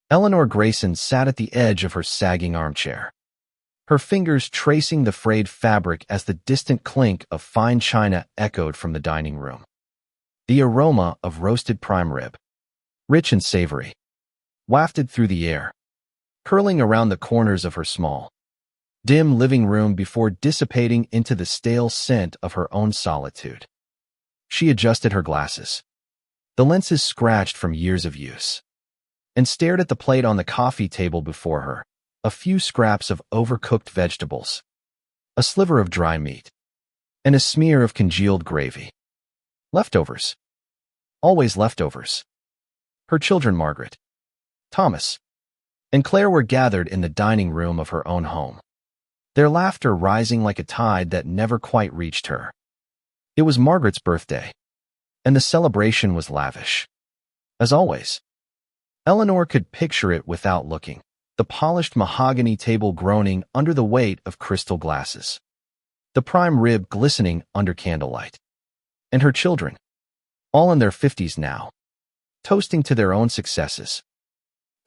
Eleanor Grayson sat at the edge of her sagging armchair, her fingers tracing the frayed fabric as the distant clink of fine china echoed from the dining room. The aroma of roasted prime rib, rich and savory, wafted through the air, curling around the corners of her small, dim living room before dissipating into the stale scent of her own solitude. She adjusted her glasses, the lenses scratched from years of use, and stared at the plate on the coffee table before her, a few scraps of overcooked vegetables, a sliver of dry meat, and a smear of congealed gravy. Leftovers. Always leftovers. Her children, Margaret, Thomas, and Claire, were gathered in the dining room of her own home, their laughter rising like a tide that never quite reached her. It was Margaret's birthday, and the celebration was lavish. As always, Eleanor could picture it without looking, the polished mahogany table groaning under the weight of crystal glasses, the prime rib glistening under candlelight, and her children, all in their 50s now, toasting to their own successes.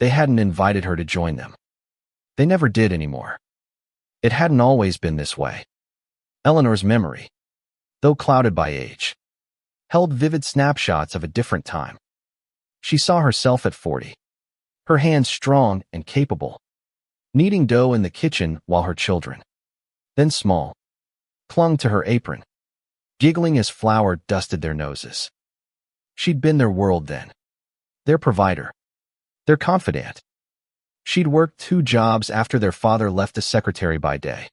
They hadn't invited her to join them. They never did anymore. It hadn't always been this way. Eleanor's memory, though clouded by age, held vivid snapshots of a different time. She saw herself at 40, her hands strong and capable, kneading dough in the kitchen while her children, then small, clung to her apron, giggling as flour dusted their noses. She'd been their world then, their provider, their confidant. She'd worked 2 jobs after their father left, a secretary by day,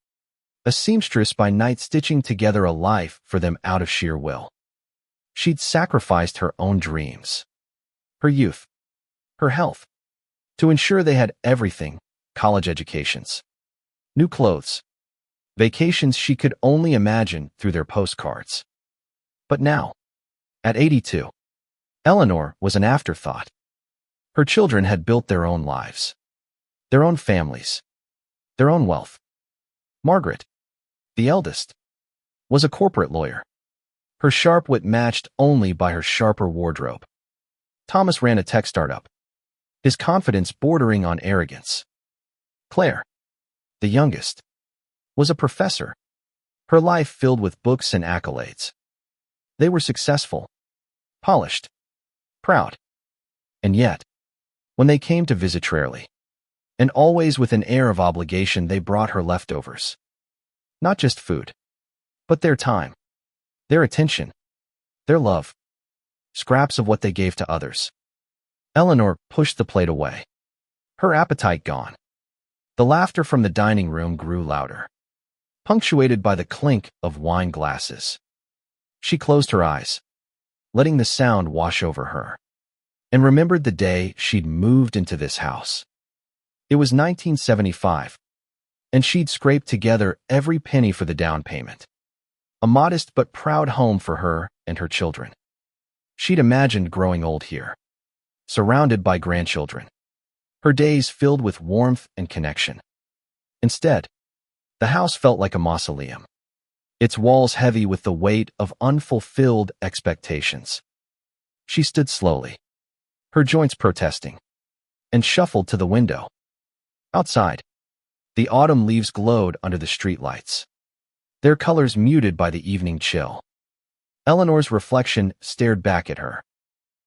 a seamstress by night, stitching together a life for them out of sheer will. She'd sacrificed her own dreams, her youth, her health, to ensure they had everything: college educations, new clothes, vacations she could only imagine through their postcards. But now, at 82, Eleanor was an afterthought. Her children had built their own lives, their own families, their own wealth. Margaret, the eldest, was a corporate lawyer, her sharp wit matched only by her sharper wardrobe. Thomas ran a tech startup, his confidence bordering on arrogance. Claire, the youngest, was a professor, her life filled with books and accolades. They were successful, polished, proud. And yet, when they came to visit rarely, and always with an air of obligation, they brought her leftovers. Not just food, but their time, their attention, their love, scraps of what they gave to others. Eleanor pushed the plate away, her appetite gone. The laughter from the dining room grew louder, punctuated by the clink of wine glasses. She closed her eyes, letting the sound wash over her, and remembered the day she'd moved into this house. It was 1975, and she'd scraped together every penny for the down payment. A modest but proud home for her and her children. She'd imagined growing old here, surrounded by grandchildren, her days filled with warmth and connection. Instead, the house felt like a mausoleum, its walls heavy with the weight of unfulfilled expectations. She stood slowly, her joints protesting, and shuffled to the window. Outside, the autumn leaves glowed under the streetlights, their colors muted by the evening chill. Eleanor's reflection stared back at her,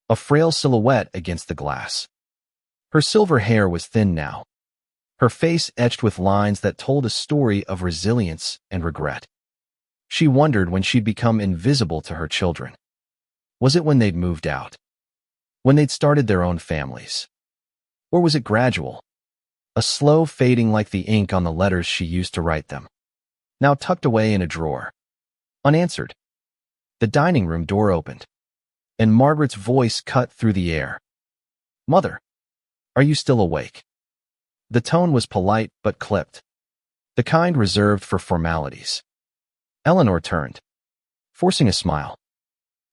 a frail silhouette against the glass. Her silver hair was thin now, her face etched with lines that told a story of resilience and regret. She wondered when she'd become invisible to her children. Was it when they'd moved out? When they'd started their own families? Or was it gradual? A slow fading like the ink on the letters she used to write them, now tucked away in a drawer, unanswered. The dining room door opened, and Margaret's voice cut through the air. "Mother, are you still awake?" The tone was polite but clipped, the kind reserved for formalities. Eleanor turned, forcing a smile.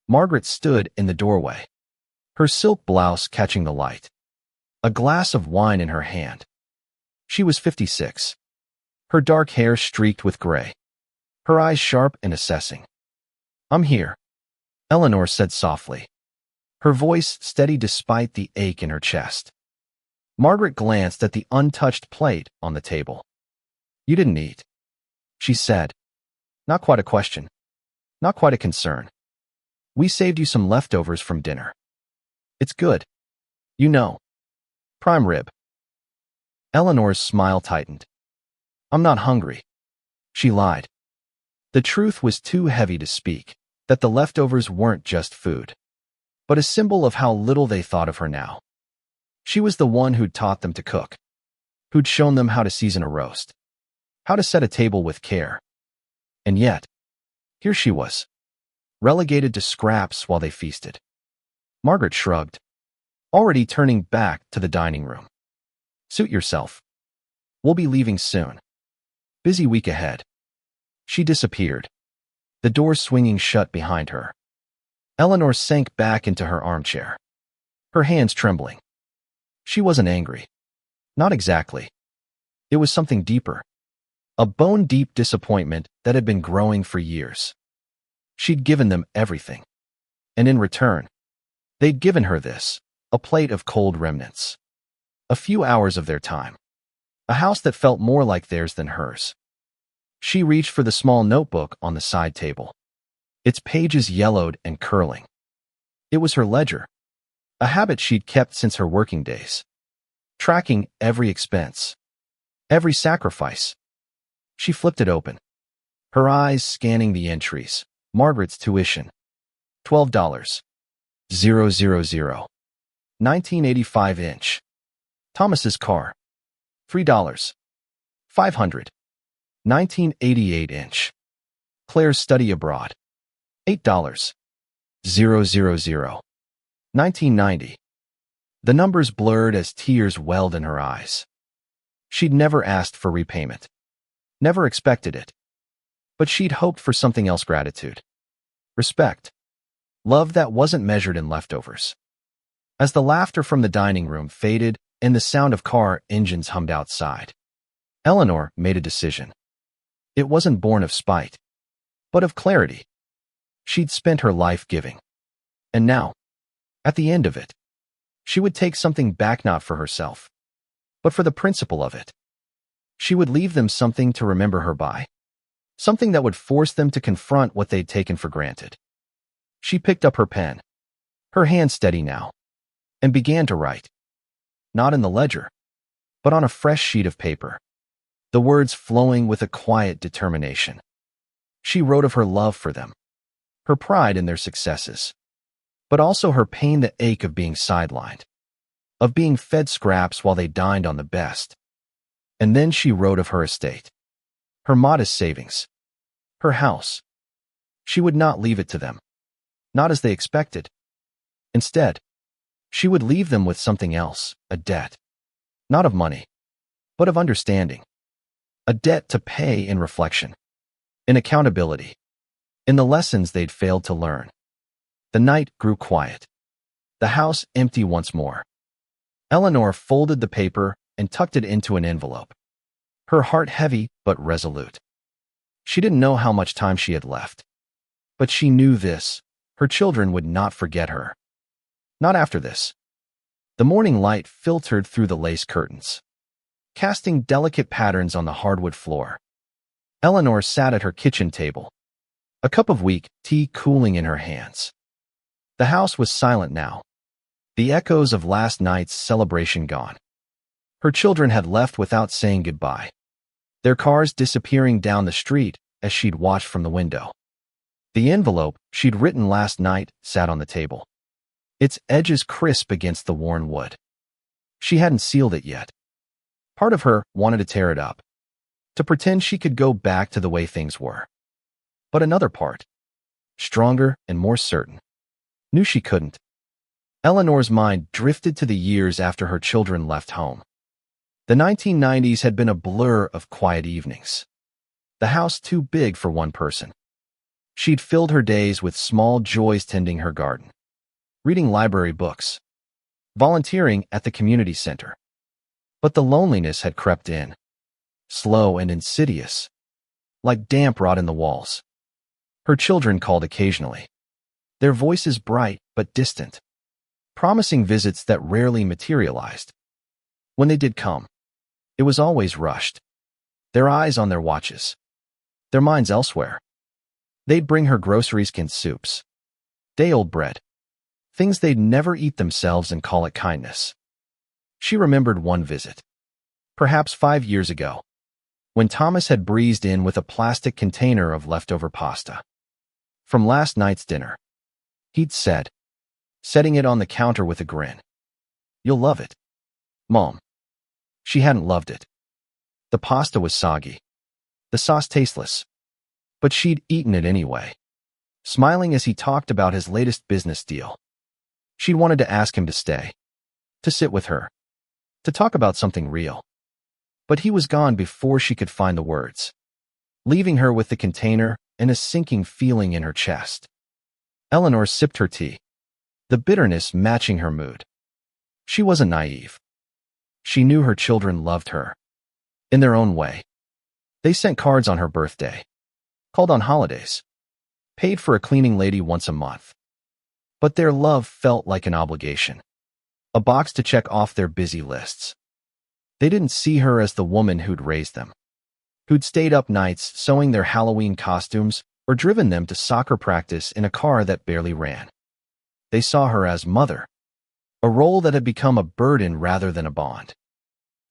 Margaret stood in the doorway, her silk blouse catching the light, a glass of wine in her hand. She was 56, her dark hair streaked with gray, her eyes sharp and assessing. "I'm here," Eleanor said softly, her voice steady despite the ache in her chest. Margaret glanced at the untouched plate on the table. "You didn't eat," she said. Not quite a question. Not quite a concern. "We saved you some leftovers from dinner. It's good. You know. Prime rib." Eleanor's smile tightened. "I'm not hungry." She lied. The truth was too heavy to speak, that the leftovers weren't just food, but a symbol of how little they thought of her now. She was the one who'd taught them to cook, who'd shown them how to season a roast, how to set a table with care. And yet, here she was, relegated to scraps while they feasted. Margaret shrugged, already turning back to the dining room. "Suit yourself. We'll be leaving soon. Busy week ahead." She disappeared, the door swinging shut behind her. Eleanor sank back into her armchair, her hands trembling. She wasn't angry. Not exactly. It was something deeper. A bone-deep disappointment that had been growing for years. She'd given them everything. And in return, they'd given her this, a plate of cold remnants. A few hours of their time. A house that felt more like theirs than hers. She reached for the small notebook on the side table, its pages yellowed and curling. It was her ledger, a habit she'd kept since her working days, tracking every expense, every sacrifice. She flipped it open, her eyes scanning the entries. Margaret's tuition, $12. 000. 1985 inch. Thomas's car, $3. 500. 1988 inch. Claire's study abroad, $8. 000. 1990. The numbers blurred as tears welled in her eyes. She'd never asked for repayment, never expected it. But she'd hoped for something else: gratitude, respect, love that wasn't measured in leftovers. As the laughter from the dining room faded and the sound of car engines hummed outside, Eleanor made a decision. It wasn't born of spite, but of clarity. She'd spent her life giving. And now, at the end of it, she would take something back, not for herself, but for the principle of it. She would leave them something to remember her by, something that would force them to confront what they'd taken for granted. She picked up her pen, her hand steady now, and began to write. Not in the ledger, but on a fresh sheet of paper, the words flowing with a quiet determination. She wrote of her love for them, her pride in their successes, but also her pain, the ache of being sidelined, of being fed scraps while they dined on the best. And then she wrote of her estate, her modest savings, her house. She would not leave it to them, not as they expected. Instead, she would leave them with something else, a debt, not of money, but of understanding, a debt to pay in reflection, in accountability, in the lessons they'd failed to learn. The night grew quiet, the house empty once more. Eleanor folded the paper and tucked it into an envelope, her heart heavy but resolute. She didn't know how much time she had left, but she knew this: her children would not forget her. Not after this. The morning light filtered through the lace curtains, casting delicate patterns on the hardwood floor. Eleanor sat at her kitchen table, a cup of weak tea cooling in her hands. The house was silent now, the echoes of last night's celebration gone. Her children had left without saying goodbye, their cars disappearing down the street as she'd watched from the window. The envelope she'd written last night sat on the table, its edges crisp against the worn wood. She hadn't sealed it yet. Part of her wanted to tear it up, to pretend she could go back to the way things were. But another part, stronger and more certain, knew she couldn't. Eleanor's mind drifted to the years after her children left home. The 1990s had been a blur of quiet evenings, the house too big for one person. She'd filled her days with small joys: tending her garden, reading library books, volunteering at the community center. But the loneliness had crept in, slow and insidious, like damp rot in the walls. Her children called occasionally, their voices bright but distant, promising visits that rarely materialized. When they did come, it was always rushed, their eyes on their watches, their minds elsewhere. They'd bring her groceries, canned soups, day-old bread, things they'd never eat themselves, and call it kindness. She remembered one visit, perhaps 5 years ago, when Thomas had breezed in with a plastic container of leftover pasta from last night's dinner. He'd said, setting it on the counter with a grin, "You'll love it, Mom." She hadn't loved it. The pasta was soggy, the sauce tasteless, but she'd eaten it anyway, smiling as he talked about his latest business deal. She'd wanted to ask him to stay, to sit with her, to talk about something real. But he was gone before she could find the words, leaving her with the container and a sinking feeling in her chest. Eleanor sipped her tea, the bitterness matching her mood. She wasn't naive. She knew her children loved her, in their own way. They sent cards on her birthday, called on holidays, paid for a cleaning lady once a month. But their love felt like an obligation, a box to check off their busy lists. They didn't see her as the woman who'd raised them, who'd stayed up nights sewing their Halloween costumes or driven them to soccer practice in a car that barely ran. They saw her as mother, a role that had become a burden rather than a bond.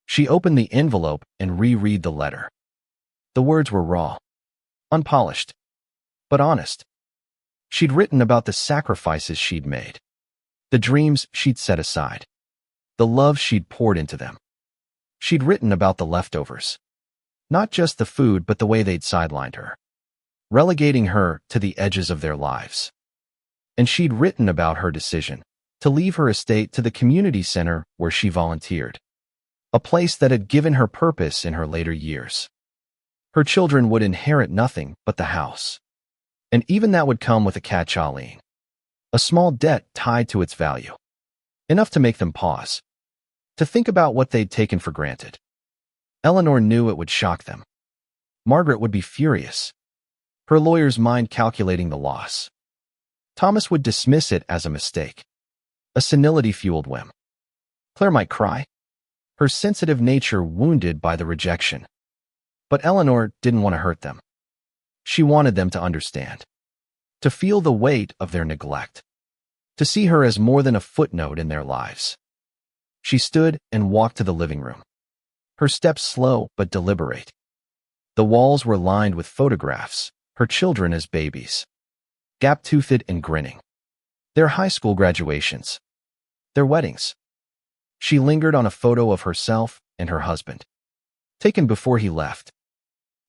She opened the envelope and reread the letter. The words were raw, unpolished, but honest. She'd written about the sacrifices she'd made, the dreams she'd set aside, the love she'd poured into them. She'd written about the leftovers, not just the food but the way they'd sidelined her, relegating her to the edges of their lives. And she'd written about her decision to leave her estate to the community center where she volunteered, a place that had given her purpose in her later years. Her children would inherit nothing but the house, and even that would come with a catch-all lien, a small debt tied to its value, enough to make them pause, to think about what they'd taken for granted. Eleanor knew it would shock them. Margaret would be furious, her lawyer's mind calculating the loss. Thomas would dismiss it as a mistake, a senility-fueled whim. Claire might cry, her sensitive nature wounded by the rejection. But Eleanor didn't want to hurt them. She wanted them to understand, to feel the weight of their neglect, to see her as more than a footnote in their lives. She stood and walked to the living room, her steps slow but deliberate. The walls were lined with photographs, her children as babies, gap-toothed and grinning, their high school graduations, their weddings. She lingered on a photo of herself and her husband, taken before he left.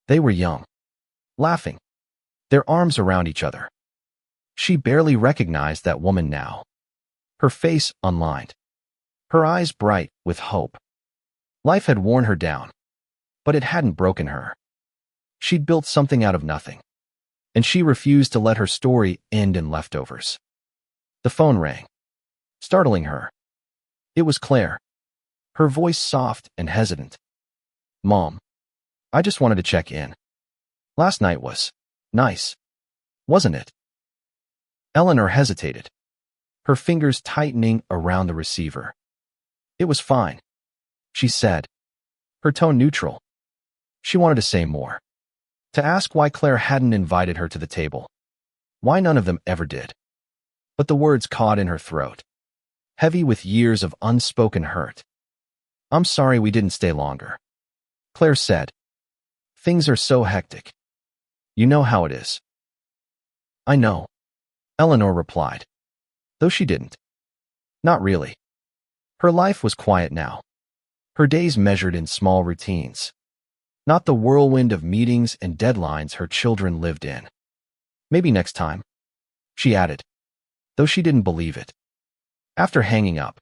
They were young, laughing, their arms around each other. She barely recognized that woman now, her face unlined, her eyes bright with hope. Life had worn her down, but it hadn't broken her. She'd built something out of nothing, and she refused to let her story end in leftovers. The phone rang, startling her. It was Claire, her voice soft and hesitant. "Mom, I just wanted to check in. Last night was nice, wasn't it?" Eleanor hesitated, her fingers tightening around the receiver. "It was fine," she said, her tone neutral. She wanted to say more, to ask why Claire hadn't invited her to the table, why none of them ever did. But the words caught in her throat, heavy with years of unspoken hurt. "I'm sorry we didn't stay longer," Claire said. "Things are so hectic. You know how it is." "I know," Eleanor replied, though she didn't. Not really. Her life was quiet now, her days measured in small routines, not the whirlwind of meetings and deadlines her children lived in. "Maybe next time," she added, though she didn't believe it. After hanging up,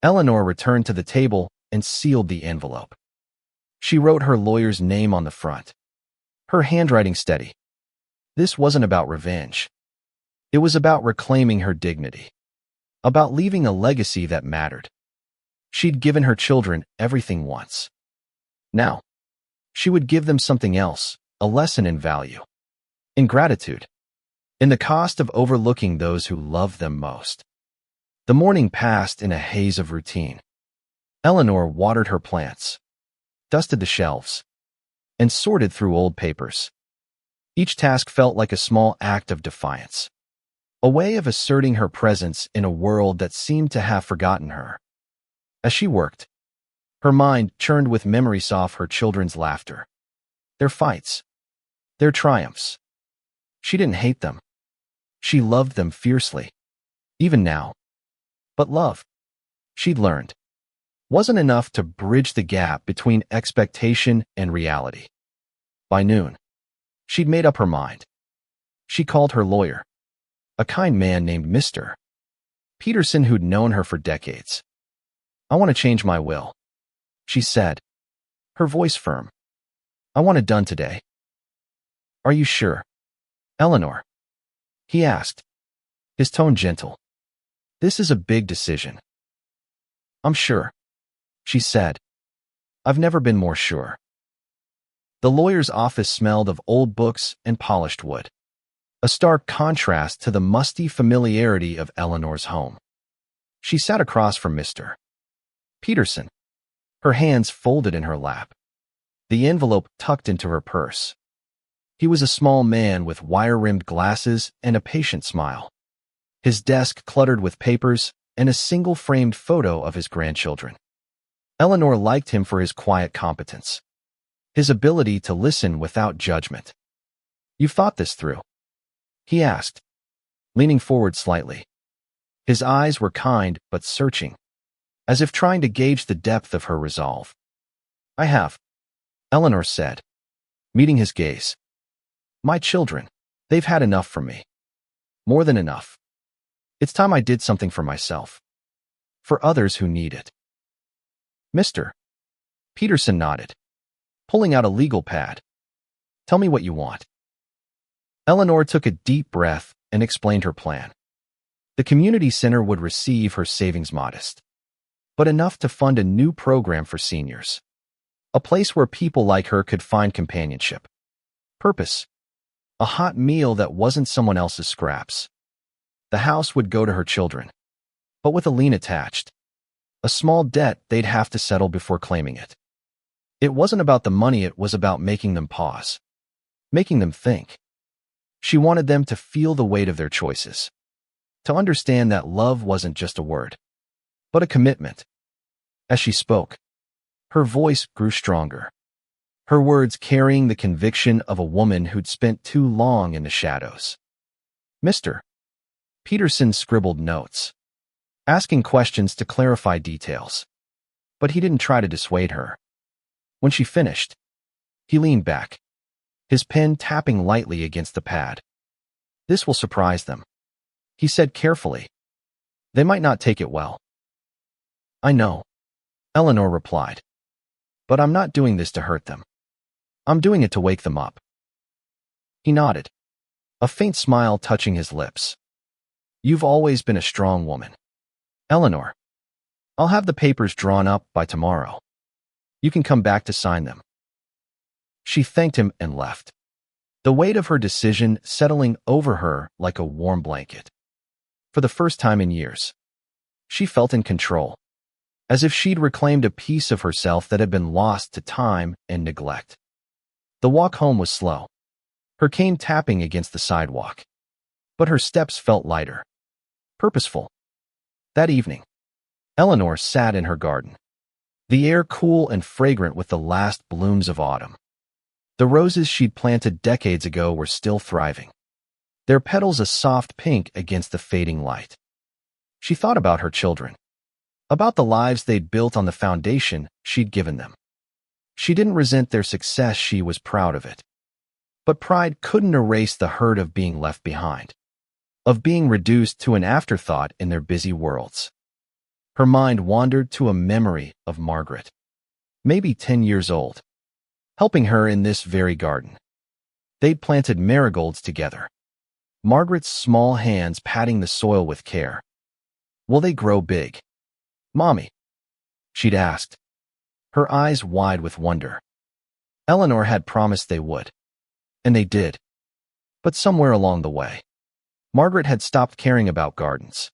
Eleanor returned to the table and sealed the envelope. She wrote her lawyer's name on the front, her handwriting steady. This wasn't about revenge. It was about reclaiming her dignity, about leaving a legacy that mattered. She'd given her children everything once. Now, she would give them something else, a lesson in value, in gratitude, in the cost of overlooking those who loved them most. The morning passed in a haze of routine. Eleanor watered her plants, dusted the shelves, and sorted through old papers. Each task felt like a small act of defiance, a way of asserting her presence in a world that seemed to have forgotten her. As she worked, her mind churned with memories of her children's laughter, their fights, their triumphs. She didn't hate them. She loved them fiercely, even now. But love, she'd learned, wasn't enough to bridge the gap between expectation and reality. By noon, she'd made up her mind. She called her lawyer, a kind man named Mr. Peterson who'd known her for decades. "I want to change my will," she said, her voice firm. "I want it done today." "Are you sure, Eleanor?" he asked, his tone gentle. "This is a big decision." "I'm sure," she said. "I've never been more sure." The lawyer's office smelled of old books and polished wood, a stark contrast to the musty familiarity of Eleanor's home. She sat across from Mr. Peterson, her hands folded in her lap, the envelope tucked into her purse. He was a small man with wire-rimmed glasses and a patient smile, his desk cluttered with papers and a single framed photo of his grandchildren. Eleanor liked him for his quiet competence, his ability to listen without judgment. "You've thought this through?" he asked, leaning forward slightly. His eyes were kind but searching, as if trying to gauge the depth of her resolve. "I have," Eleanor said, meeting his gaze. "My children, they've had enough from me. More than enough. It's time I did something for myself. For others who need it." Mr. Peterson nodded, pulling out a legal pad. "Tell me what you want." Eleanor took a deep breath and explained her plan. The community center would receive her savings modest, but enough to fund a new program for seniors. A place where people like her could find companionship, purpose, a hot meal that wasn't someone else's scraps. The house would go to her children, but with a lien attached, a small debt they'd have to settle before claiming it. It wasn't about the money, it was about making them pause, making them think. She wanted them to feel the weight of their choices, to understand that love wasn't just a word, but a commitment. As she spoke, her voice grew stronger, her words carrying the conviction of a woman who'd spent too long in the shadows. Mr. Peterson scribbled notes, asking questions to clarify details, but he didn't try to dissuade her. When she finished, he leaned back, his pen tapping lightly against the pad. "This will surprise them," he said carefully. "They might not take it well." "I know," Eleanor replied, "but I'm not doing this to hurt them. I'm doing it to wake them up." He nodded, a faint smile touching his lips. "You've always been a strong woman, Eleanor. I'll have the papers drawn up by tomorrow. You can come back to sign them." She thanked him and left, the weight of her decision settling over her like a warm blanket. For the first time in years, she felt in control, as if she'd reclaimed a piece of herself that had been lost to time and neglect. The walk home was slow, her cane tapping against the sidewalk, but her steps felt lighter, purposeful. That evening, Eleanor sat in her garden, the air cool and fragrant with the last blooms of autumn. The roses she'd planted decades ago were still thriving, their petals a soft pink against the fading light. She thought about her children, about the lives they'd built on the foundation she'd given them. She didn't resent their success, she was proud of it. But pride couldn't erase the hurt of being left behind, of being reduced to an afterthought in their busy worlds. Her mind wandered to a memory of Margaret, maybe 10 years old, helping her in this very garden. They'd planted marigolds together, Margaret's small hands patting the soil with care. "Will they grow big, Mommy?" she'd asked, her eyes wide with wonder. Eleanor had promised they would, and they did. But somewhere along the way, Margaret had stopped caring about gardens,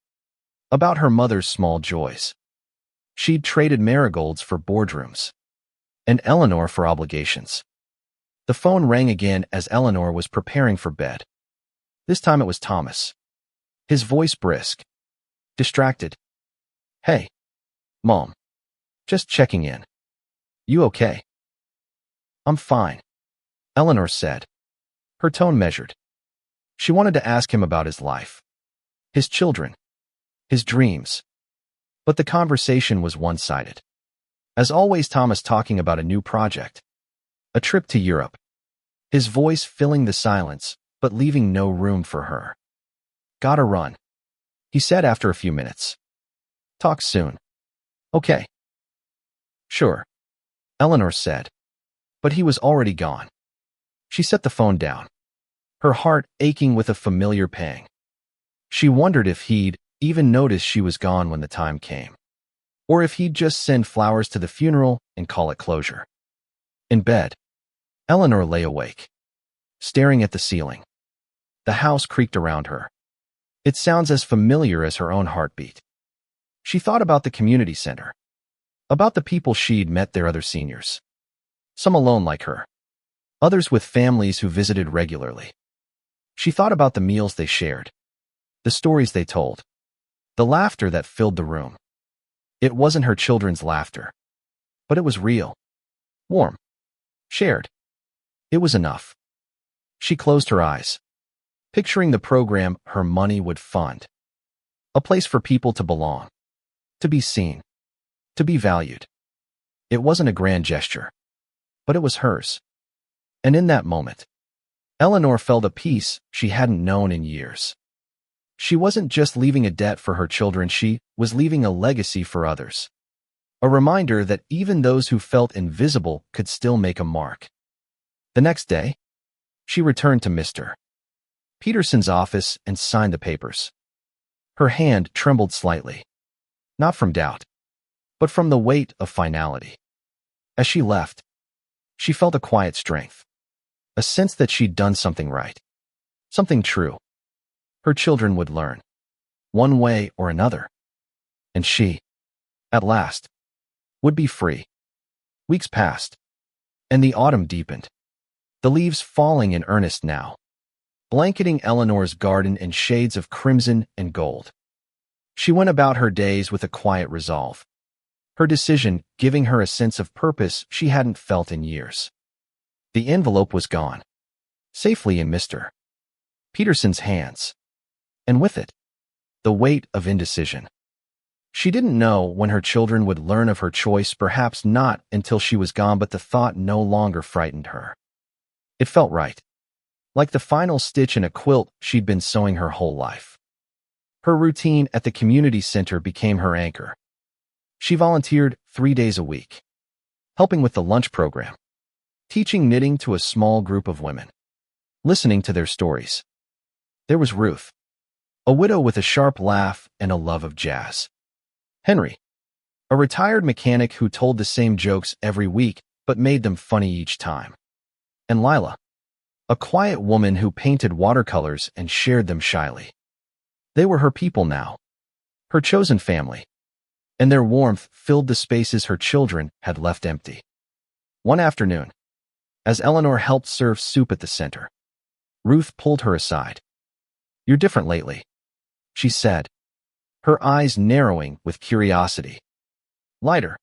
about her mother's small joys. She'd traded marigolds for boardrooms, and Eleanor for obligations. The phone rang again as Eleanor was preparing for bed. This time it was Thomas. His voice brisk, distracted. "Hey, Mom. Just checking in. You okay?" "I'm fine," Eleanor said, her tone measured. She wanted to ask him about his life, his children, his dreams. But the conversation was one-sided. As always, Thomas talking about a new project, a trip to Europe, his voice filling the silence, but leaving no room for her. "Gotta run," he said after a few minutes. "Talk soon." "Okay." "Sure," Eleanor said, but he was already gone. She set the phone down, her heart aching with a familiar pang. She wondered if he'd even notice she was gone when the time came, or if he'd just send flowers to the funeral and call it closure. In bed, Eleanor lay awake, staring at the ceiling. The house creaked around her. It sounds as familiar as her own heartbeat. She thought about the community center, about the people she'd met there, other seniors, some alone like her, others with families who visited regularly. She thought about the meals they shared, the stories they told, the laughter that filled the room. It wasn't her children's laughter, but it was real, warm, shared. It was enough. She closed her eyes, picturing the program her money would fund. A place for people to belong, to be seen, to be valued. It wasn't a grand gesture, but it was hers. And in that moment, Eleanor felt a peace she hadn't known in years. She wasn't just leaving a debt for her children, she was leaving a legacy for others. A reminder that even those who felt invisible could still make a mark. The next day, she returned to Mr. Peterson's office and signed the papers. Her hand trembled slightly, not from doubt, but from the weight of finality. As she left, she felt a quiet strength, a sense that she'd done something right, something true. Her children would learn, one way or another. And she, at last, would be free. Weeks passed, and the autumn deepened, the leaves falling in earnest now, blanketing Eleanor's garden in shades of crimson and gold. She went about her days with a quiet resolve, her decision giving her a sense of purpose she hadn't felt in years. The envelope was gone, safely in Mr. Peterson's hands, and with it, the weight of indecision. She didn't know when her children would learn of her choice, perhaps not until she was gone, but the thought no longer frightened her. It felt right, like the final stitch in a quilt she'd been sewing her whole life. Her routine at the community center became her anchor. She volunteered 3 days a week, helping with the lunch program, teaching knitting to a small group of women, listening to their stories. There was Ruth, a widow with a sharp laugh and a love of jazz. Henry, a retired mechanic who told the same jokes every week but made them funny each time. And Lila, a quiet woman who painted watercolors and shared them shyly. They were her people now, her chosen family, and their warmth filled the spaces her children had left empty. One afternoon, as Eleanor helped serve soup at the center, Ruth pulled her aside. "You're different lately," she said, her eyes narrowing with curiosity. "Lighter,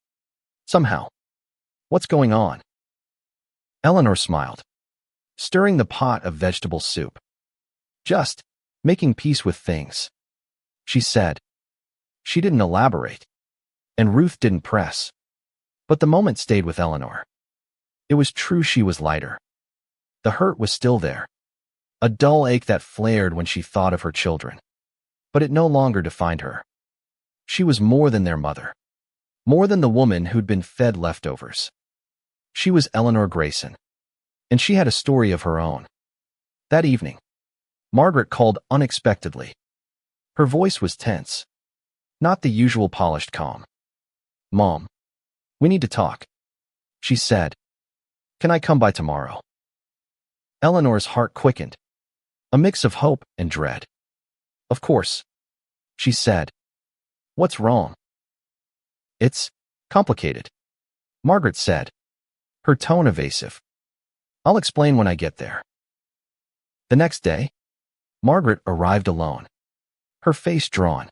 somehow. What's going on?" Eleanor smiled, stirring the pot of vegetable soup. "Just making peace with things," she said. She didn't elaborate, and Ruth didn't press. But the moment stayed with Eleanor. It was true, she was lighter. The hurt was still there, a dull ache that flared when she thought of her children. But it no longer defined her. She was more than their mother, more than the woman who'd been fed leftovers. She was Eleanor Grayson, and she had a story of her own. That evening, Margaret called unexpectedly. Her voice was tense, not the usual polished calm. "Mom, we need to talk," she said. "Can I come by tomorrow?" Eleanor's heart quickened, a mix of hope and dread. "Of course," she said. "What's wrong?" It's complicated, Margaret said, her tone evasive. I'll explain when I get there. The next day, Margaret arrived alone, her face drawn,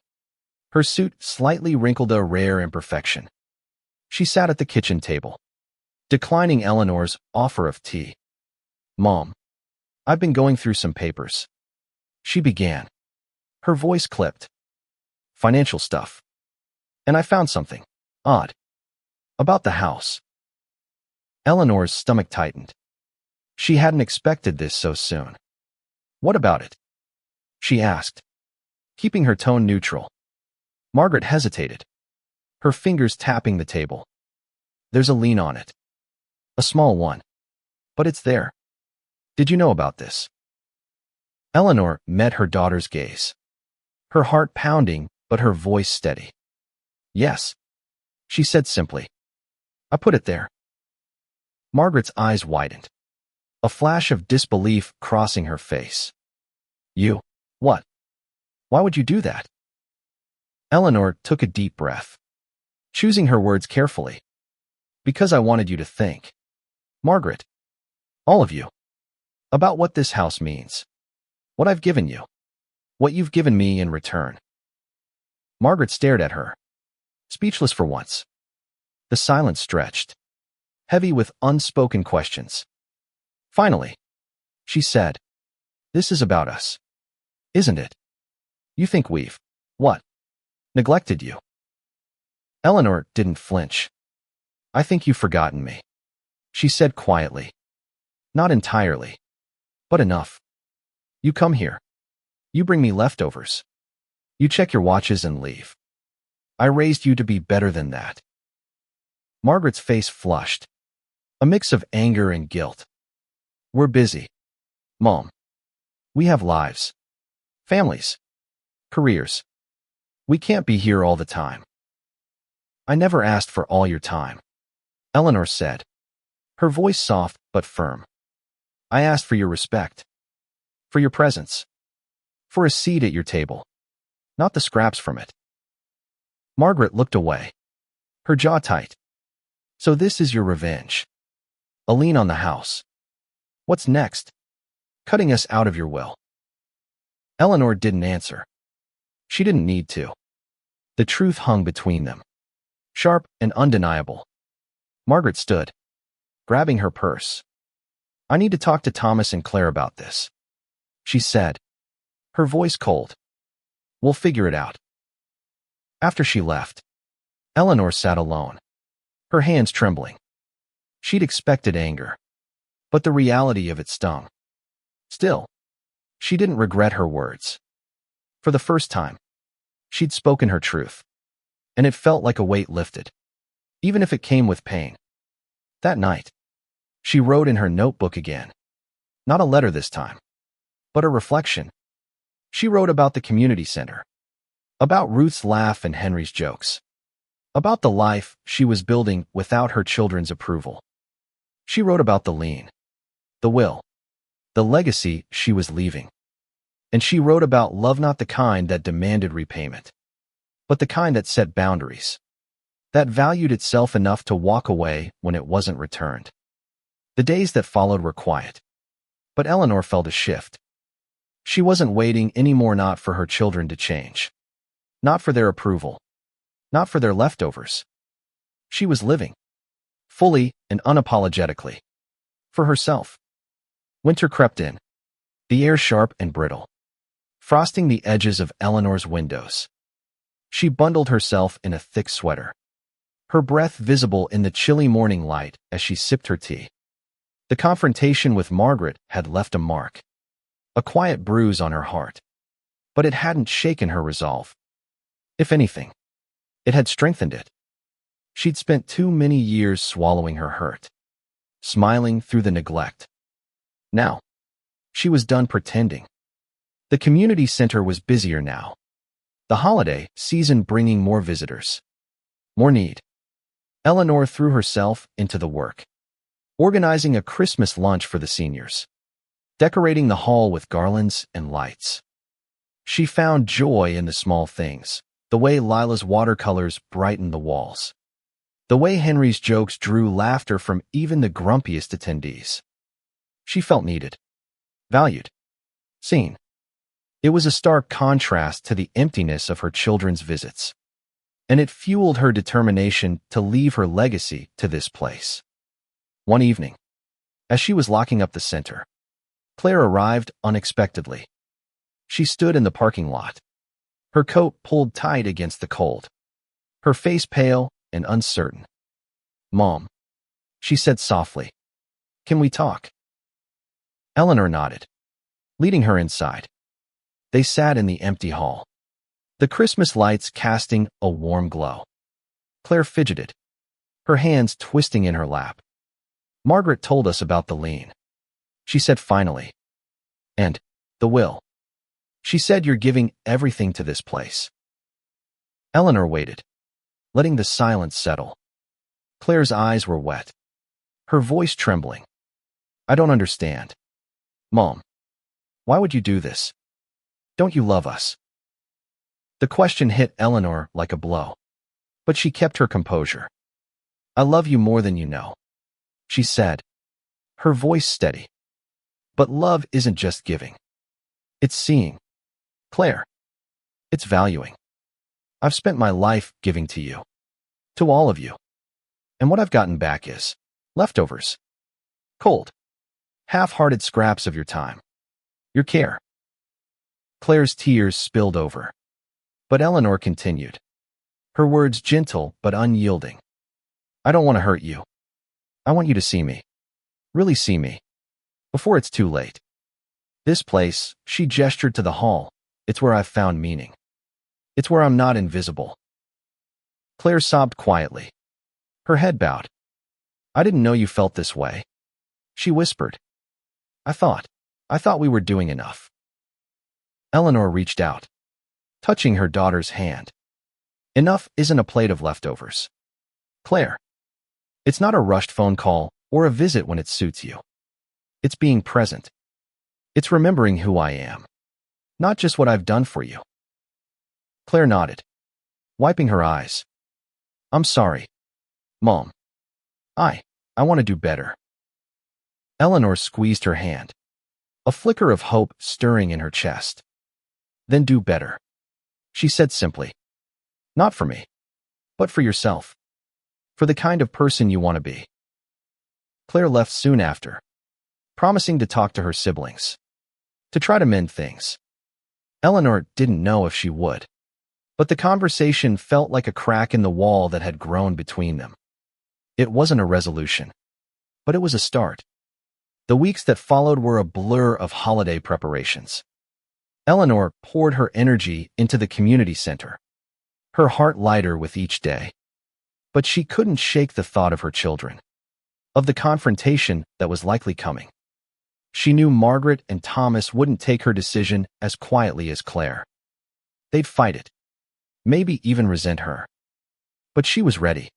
her suit slightly wrinkled, a rare imperfection. She sat at the kitchen table, declining Eleanor's offer of tea. Mom, I've been going through some papers, she began. Her voice clipped. Financial stuff. And I found something odd about the house. Eleanor's stomach tightened. She hadn't expected this so soon. What about it? She asked, keeping her tone neutral. Margaret hesitated, her fingers tapping the table. There's a lien on it. A small one. But it's there. Did you know about this? Eleanor met her daughter's gaze, her heart pounding but her voice steady. Yes, she said simply. I put it there. Margaret's eyes widened, a flash of disbelief crossing her face. You? What? Why would you do that? Eleanor took a deep breath, choosing her words carefully. Because I wanted you to think, Margaret, all of you, about what this house means, what I've given you, what you've given me in return. Margaret stared at her, speechless for once. The silence stretched, heavy with unspoken questions. Finally, she said, this is about us, isn't it? You think we've, what, neglected you? Eleanor didn't flinch. I think you've forgotten me, she said quietly. Not entirely, but enough. You come here. You bring me leftovers. You check your watches and leave. I raised you to be better than that. Margaret's face flushed, a mix of anger and guilt. We're busy, Mom. We have lives, families, careers. We can't be here all the time. I never asked for all your time, Eleanor said, her voice soft but firm. I asked for your respect, for your presence, for a seat at your table, not the scraps from it. Margaret looked away, her jaw tight. So this is your revenge. A lien on the house. What's next? Cutting us out of your will. Eleanor didn't answer. She didn't need to. The truth hung between them, sharp and undeniable. Margaret stood, grabbing her purse. I need to talk to Thomas and Claire about this, she said, her voice cold. We'll figure it out. After she left, Eleanor sat alone, her hands trembling. She'd expected anger, but the reality of it stung. Still, she didn't regret her words. For the first time, she'd spoken her truth, and it felt like a weight lifted, even if it came with pain. That night, she wrote in her notebook again. Not a letter this time, but a reflection. She wrote about the community center, about Ruth's laugh and Henry's jokes, about the life she was building without her children's approval. She wrote about the lien, the will, the legacy she was leaving. And she wrote about love, not the kind that demanded repayment, but the kind that set boundaries, that valued itself enough to walk away when it wasn't returned. The days that followed were quiet, but Eleanor felt a shift. She wasn't waiting anymore, not for her children to change, not for their approval, not for their leftovers. She was living, fully and unapologetically, for herself. Winter crept in, the air sharp and brittle, frosting the edges of Eleanor's windows. She bundled herself in a thick sweater, her breath visible in the chilly morning light as she sipped her tea. The confrontation with Margaret had left a mark, a quiet bruise on her heart, but it hadn't shaken her resolve. If anything, it had strengthened it. She'd spent too many years swallowing her hurt, smiling through the neglect. Now, she was done pretending. The community center was busier now, the holiday season bringing more visitors, more need. Eleanor threw herself into the work, organizing a Christmas lunch for the seniors, decorating the hall with garlands and lights. She found joy in the small things, the way Lila's watercolors brightened the walls, The way Henry's jokes drew laughter from even the grumpiest attendees. She felt needed, valued, seen. It was a stark contrast to the emptiness of her children's visits, and it fueled her determination to leave her legacy to this place. One evening, as she was locking up the center, Claire arrived unexpectedly. She stood in the parking lot, her coat pulled tight against the cold, her face pale and uncertain. "Mom," she said softly, "can we talk?" Eleanor nodded, leading her inside. They sat in the empty hall, the Christmas lights casting a warm glow. Claire fidgeted, her hands twisting in her lap. "Margaret told us about the lien," she said finally. "And the will. She said you're giving everything to this place." Eleanor waited, letting the silence settle. Claire's eyes were wet, her voice trembling. "I don't understand. Mom, why would you do this? Don't you love us?" The question hit Eleanor like a blow, but she kept her composure. "I love you more than you know," she said, her voice steady. "But love isn't just giving. It's seeing. Claire, it's valuing. I've spent my life giving to you, to all of you. And what I've gotten back is leftovers. Cold, half-hearted scraps of your time, your care." Claire's tears spilled over, but Eleanor continued, her words gentle but unyielding. "I don't want to hurt you. I want you to see me, really see me, before it's too late. This place," she gestured to the hall, "it's where I've found meaning. It's where I'm not invisible." Claire sobbed quietly, her head bowed. "I didn't know you felt this way," she whispered. I thought we were doing enough." Eleanor reached out, touching her daughter's hand. "Enough isn't a plate of leftovers, Claire. It's not a rushed phone call or a visit when it suits you. It's being present. It's remembering who I am, not just what I've done for you." Claire nodded, wiping her eyes. "I'm sorry, Mom. I want to do better." Eleanor squeezed her hand, a flicker of hope stirring in her chest. "Then do better," she said simply. "Not for me, but for yourself. For the kind of person you want to be." Claire left soon after, promising to talk to her siblings, to try to mend things. Eleanor didn't know if she would, but the conversation felt like a crack in the wall that had grown between them. It wasn't a resolution, but it was a start. The weeks that followed were a blur of holiday preparations. Eleanor poured her energy into the community center, her heart lighter with each day. But she couldn't shake the thought of her children, of the confrontation that was likely coming. She knew Margaret and Thomas wouldn't take her decision as quietly as Claire. They'd fight it, maybe even resent her. But she was ready.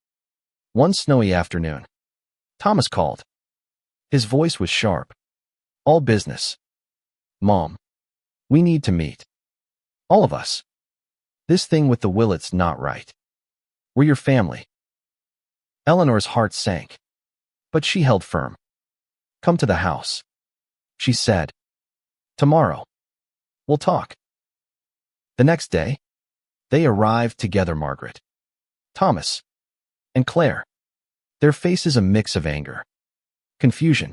One snowy afternoon, Thomas called. His voice was sharp. "All business. Mom, we need to meet. All of us. This thing with the Willets not right. We're your family." Eleanor's heart sank, but she held firm. "Come to the house," she said. "Tomorrow. We'll talk." The next day, they arrived together, Margaret, Thomas, and Claire, their faces a mix of anger, confusion,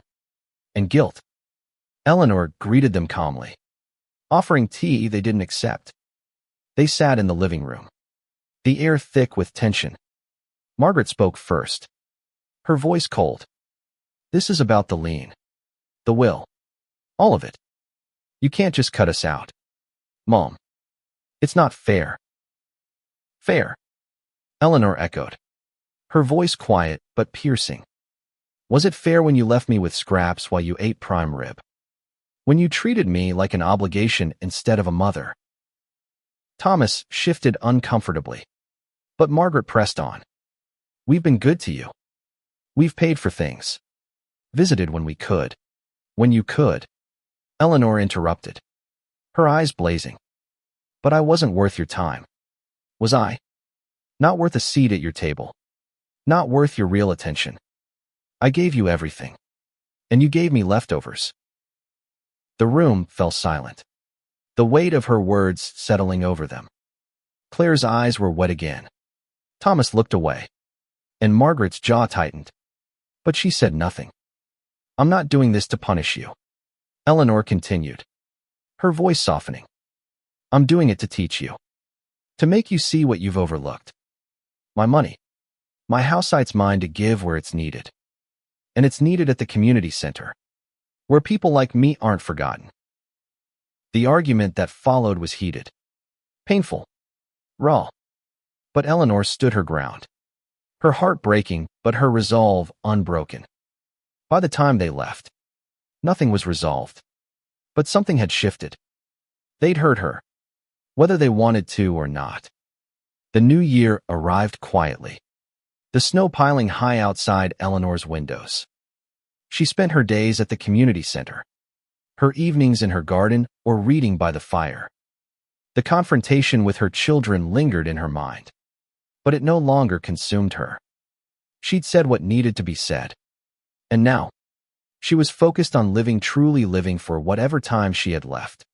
and guilt. Eleanor greeted them calmly, offering tea they didn't accept. They sat in the living room, the air thick with tension. Margaret spoke first, her voice cold. "This is about the lien, the will, all of it. You can't just cut us out, Mom. It's not fair." "Fair?" Eleanor echoed, her voice quiet but piercing. "Was it fair when you left me with scraps while you ate prime rib? When you treated me like an obligation instead of a mother?" Thomas shifted uncomfortably, but Margaret pressed on. "We've been good to you. We've paid for things, visited when we could, when you could." Eleanor interrupted, her eyes blazing. "But I wasn't worth your time. Was I? Not worth a seat at your table. Not worth your real attention. I gave you everything. And you gave me leftovers. The room fell silent, the weight of her words settling over them. Claire's eyes were wet again. Thomas looked away, and Margaret's jaw tightened. But she said nothing. I'm not doing this to punish you, Eleanor continued, her voice softening. I'm doing it to teach you. To make you see what you've overlooked. My money. My house site's mine to give where it's needed. And it's needed at the community center, where people like me aren't forgotten. The argument that followed was heated, painful, raw. But Eleanor stood her ground, her heart breaking, but her resolve unbroken. By the time they left, nothing was resolved, but something had shifted. They'd heard her, whether they wanted to or not. The new year arrived quietly, the snow piling high outside Eleanor's windows. She spent her days at the community center, her evenings in her garden or reading by the fire. The confrontation with her children lingered in her mind, but it no longer consumed her. She'd said what needed to be said, and now she was focused on truly living for whatever time she had left.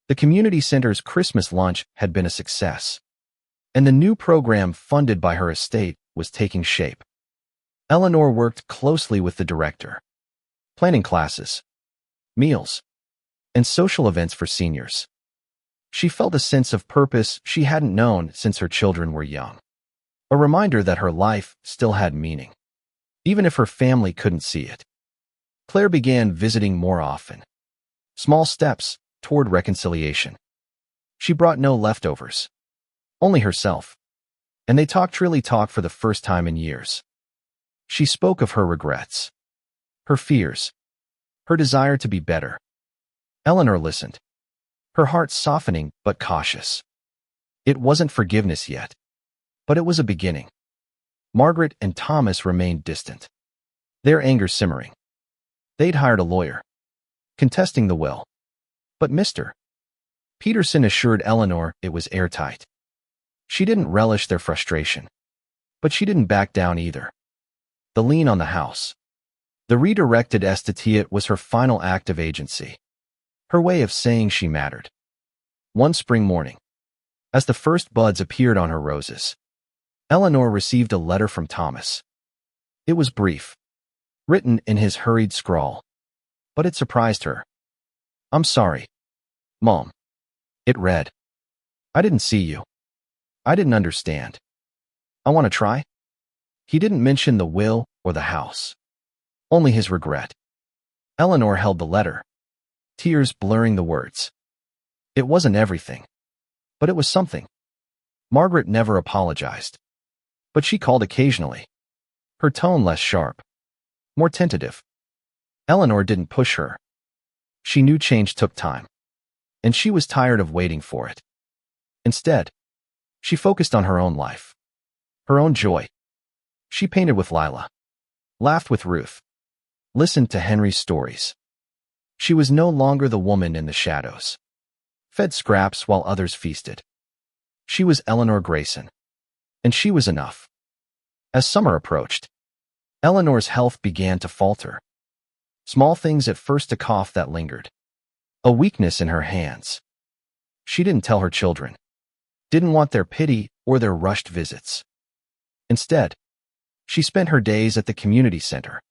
The community center's Christmas lunch had been a success, and the new program funded by her estate was taking shape. Eleanor worked closely with the director, planning classes, meals, and social events for seniors. She felt a sense of purpose she hadn't known since her children were young, a reminder that her life still had meaning, even if her family couldn't see it. Claire began visiting more often, small steps toward reconciliation. She brought no leftovers, only herself, and they talked for the first time in years. She spoke of her regrets, her fears, her desire to be better. Eleanor listened, her heart softening but cautious. It wasn't forgiveness yet, but it was a beginning. Margaret and Thomas remained distant, their anger simmering. They'd hired a lawyer, contesting the will, but Mr. Peterson assured Eleanor it was airtight. She didn't relish their frustration, but she didn't back down either. The lien on the house, the redirected estate, was her final act of agency, her way of saying she mattered. One spring morning, as the first buds appeared on her roses, Eleanor received a letter from Thomas. It was brief, written in his hurried scrawl, but it surprised her. I'm sorry, Mom. It read. I didn't see you. I didn't understand. I want to try. He didn't mention the will or the house, only his regret. Eleanor held the letter, tears blurring the words. It wasn't everything, but it was something. Margaret never apologized, but she called occasionally, her tone less sharp, more tentative. Eleanor didn't push her. She knew change took time, and she was tired of waiting for it. Instead, she focused on her own life, her own joy. She painted with Lila, laughed with Ruth, listened to Henry's stories. She was no longer the woman in the shadows, fed scraps while others feasted. She was Eleanor Grayson, and she was enough. As summer approached, Eleanor's health began to falter. Small things at first, a cough that lingered, a weakness in her hands. She didn't tell her children, didn't want their pity or their rushed visits. Instead, she spent her days at the community center,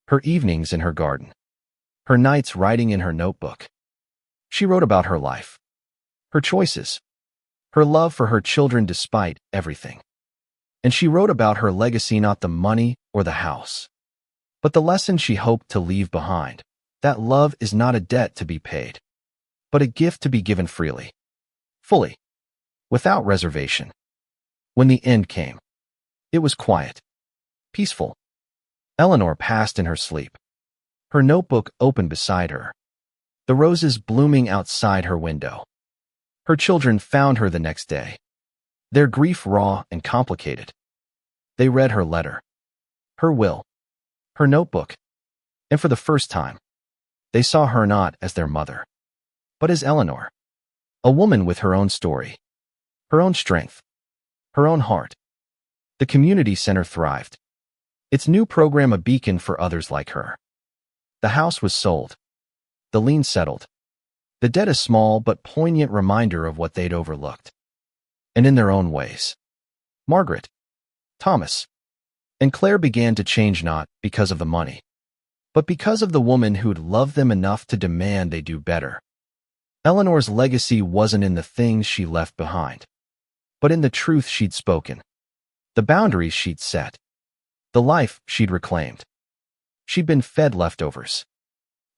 her evenings in her garden, her nights writing in her notebook. She wrote about her life, her choices, her love for her children despite everything. And she wrote about her legacy, not the money or the house, but the lesson she hoped to leave behind, that love is not a debt to be paid, but a gift to be given freely, fully, without reservation. When the end came, it was quiet, peaceful. Eleanor passed in her sleep, her notebook open beside her, the roses blooming outside her window. Her children found her the next day, their grief raw and complicated. They read her letter, her will, her notebook, and for the first time, they saw her not as their mother, but as Eleanor, a woman with her own story, her own strength, her own heart. The community center thrived. Its new program a beacon for others like her. The house was sold. The lien settled. The debt a small but poignant reminder of what they'd overlooked. And in their own ways, Margaret, Thomas, and Claire began to change not because of the money, but because of the woman who'd loved them enough to demand they do better. Eleanor's legacy wasn't in the things she left behind, but in the truth she'd spoken, the boundaries she'd set, the life she'd reclaimed. She'd been fed leftovers,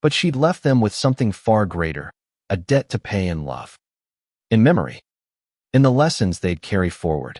but she'd left them with something far greater, a debt to pay in love, in memory, in the lessons they'd carry forward.